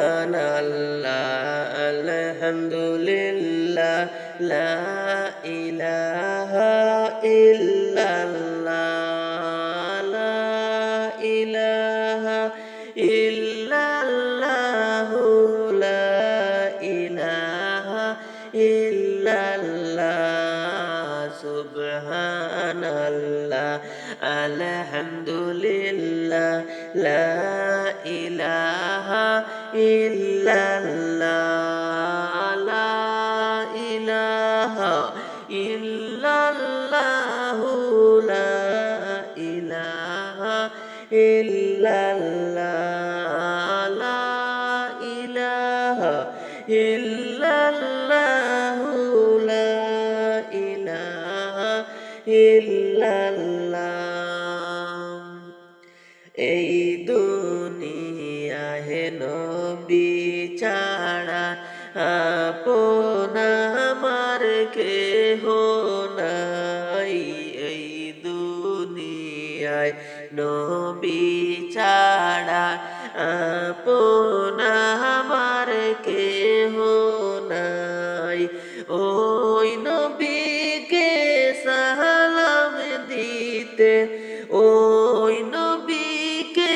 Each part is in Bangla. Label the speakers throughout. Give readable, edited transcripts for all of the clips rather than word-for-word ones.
Speaker 1: সুবহানাল্লাহ আলহামদুলিল্লাহ লা ইলাহা ইল্লাল্লাহ লা ইলাহা ইল্লাল্লাহু লা ইলাহা ইল্লাল্লাহ সুবহানাল্লাহ আলহামদুলিল্লাহ লা ইলাহা ইল্লাল্লাহ লা ইলাহা ইল্লাল্লাহু লা ইলাহা ইল্লাল্লাহ লা ইলাহা ইল্লাল্লাহু লা ইলাহা ইল্লাল্লাহ এই দুনিয়ায় নবী ছাড়া আপন আমার কেহ নাই এই দুনিয়ায় নবী ছাড়া আপন আমার কেহ নাই ওই নবীকে সালাম দিতে ওই নবীকে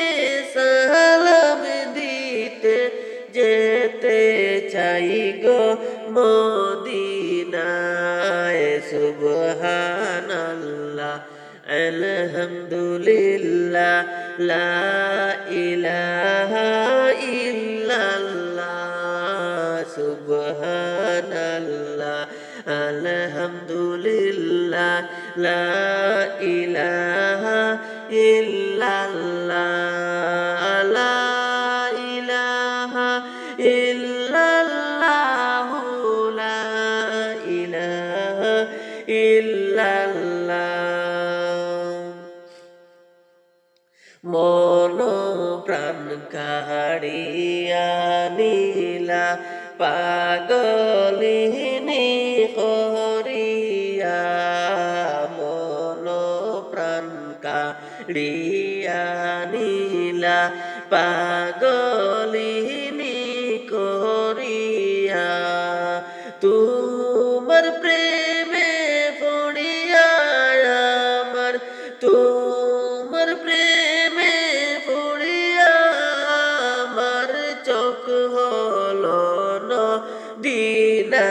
Speaker 1: সালাম দিতে যেতে চাই গো মদিনায় সুবহানাল্লাহ আলহামদুলিল্লাহ লা ইলাহা ইল্লাল্লাহ সুবহানাল্লাহ আলহামদুলিল্লাহ লা ইলাহা ইল্লাল্লাহ লা ইলাহা ইল্লাল্লাহু লা ইলাহা ইল্লাল্লাহ মন প্রাণ কাড়িয়া নীলা পাগলিনী করিয়া মন প্রাণ কাড়িয়া নীলা পাগলিনী করিয়া তোমার প্রেমে পড়িয়া আমার তোমার প্রেমে পড়িয়া আমার চোখ হলো নদীনালা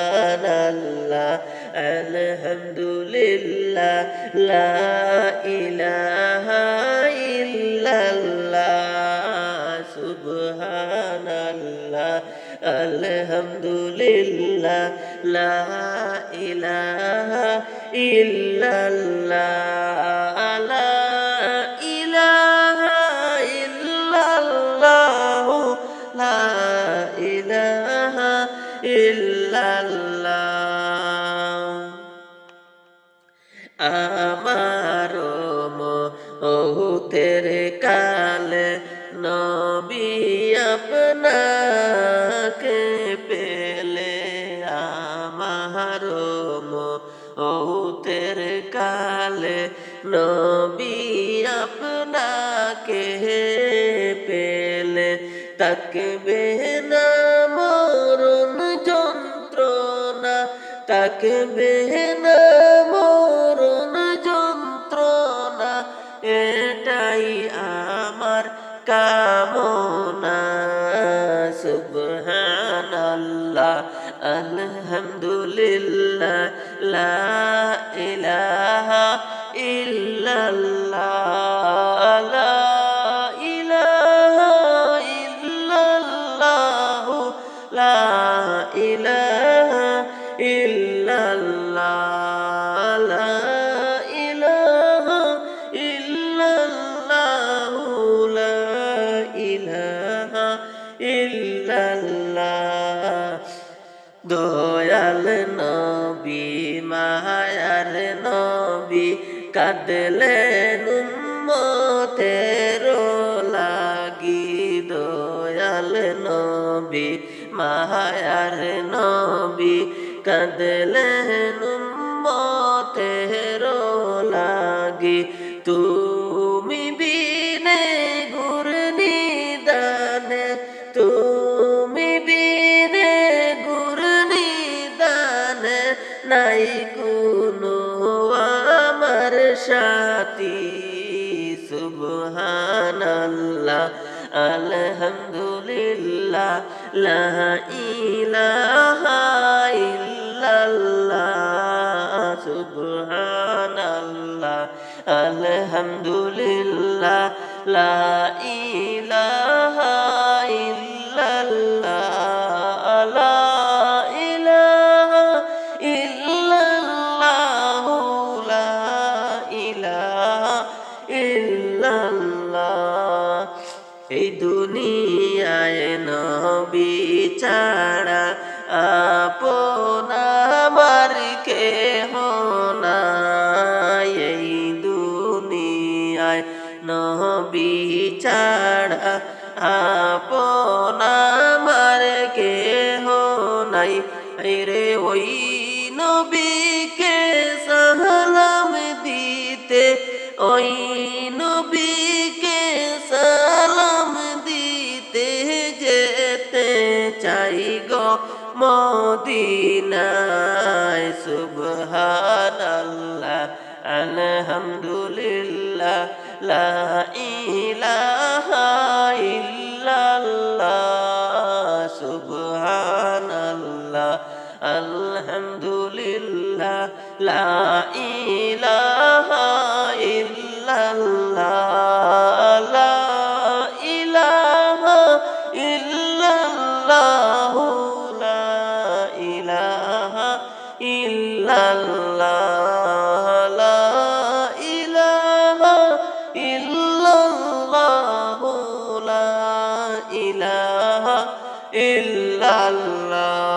Speaker 1: সুবহানাল্লাহ আলহামদুলিল্লাহ লা ইলাহা ইল্লাল্লাহ সুবহানাল্লাহ আলহামদুলিল্লাহ লা ইলাহা ইল্লাল্লাহ লা ইলাহা ইল্লাল্লাহ লা ইলাহা ইল্লাল্লাহ আমার মৌতের কালে নবী আপনাকে পেলে আমার মৌতের কালে নবী আপনাকে পেলে তাকবে না মরণ যন্ত্রণা তাকবে না মরণ যন্ত্রণা এটাই আমার কামনা সুবহানাল্লাহ আলহামদুলিল্লাহ লা ইলাহা ইল্লাল্লাহ লা ইলাহা ইল্লাল্লাহ লা ইলাহা ইল্লাল্লাহ লা ইলাহা ইল্লাল্লাহ লা ইলাহা ইল্লাল্লাহ দয়াল নবী মায়ার নবী কাঁদলেন উম্মতের লাগি দয়াল নবী মায়ার নবী কাঁদলেন উম্মতের লাগি তুমি বিনে সুবহানাল্লাহ আলহামদুলিল্লাহ লা ইলাহা ইল্লাল্লাহ সুবহানাল্লাহ আলহামদুলিল্লাহ লা ইলাহা ইল্লাল্লাহ লা ইলাহা ইল্লাল্লাহ লা ইলাহা ইল্লাল্লাহ এই দুনিয়ায় নবী ছাড়া আপন আমার কেহ নাই এই দুনিয়ায় নবী ছাড়া আপন আমার কেহ নাই রে ওই নবীকে সালাম দিতে ওই নবীকে সালাম দিতে যেতে চাই গো মদিনায় সুবহানাল্লাহ আলহামদুলিল্লাহ লা ইলাহা ইল্লাল্লাহ সুবহানাল্লাহ আলহামদুলিল্লাহ লা ইলাহা ইল্লাল্লাহ লা ইলাহা ইল্লাল্লাহ লা ইলাহা ইল্লাল্লাহ লা ইলাহা ইল্লাল্লাহ লা ইলাহা ইল্লাল্লাহ